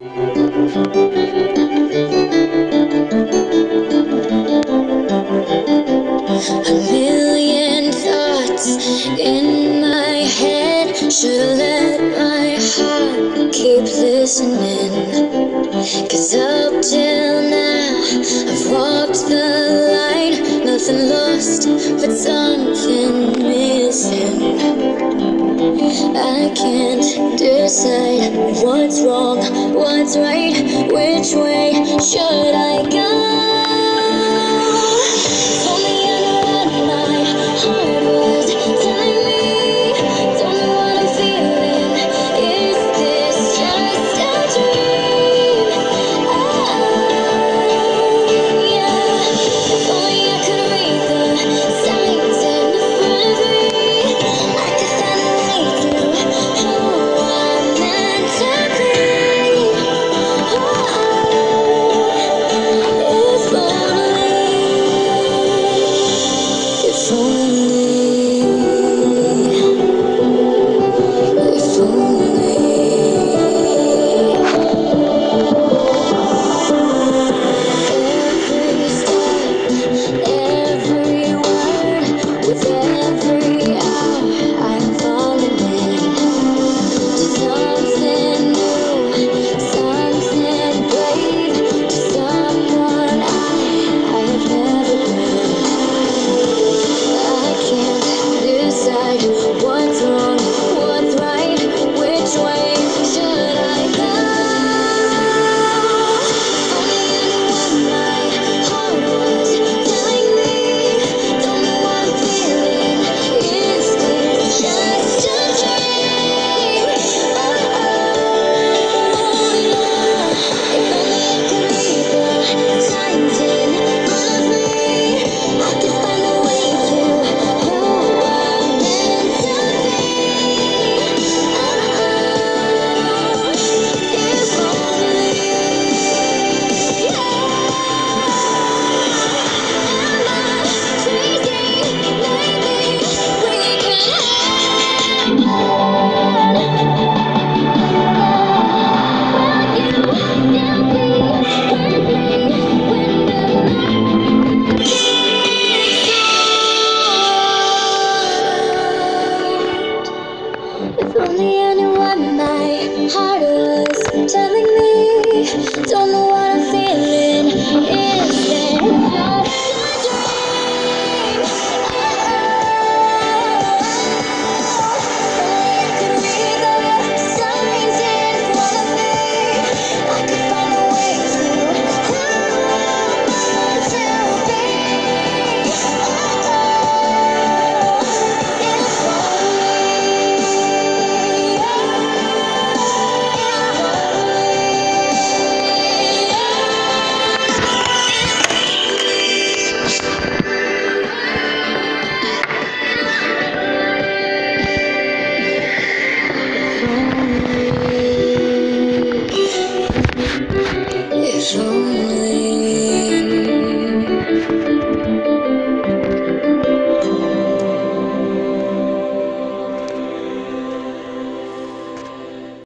A million thoughts in my head. Should've let my heart keep listening. 'Cause up till now I've walked the line. Nothing lost, but something missing. I can't decide what's wrong, what's right. Which way should I go? If only I knew what my heart was telling me. Don't know what I'm feeling. Is it just a dream? Only I could read the signs in front of me. I could find a way to hold myself be. If only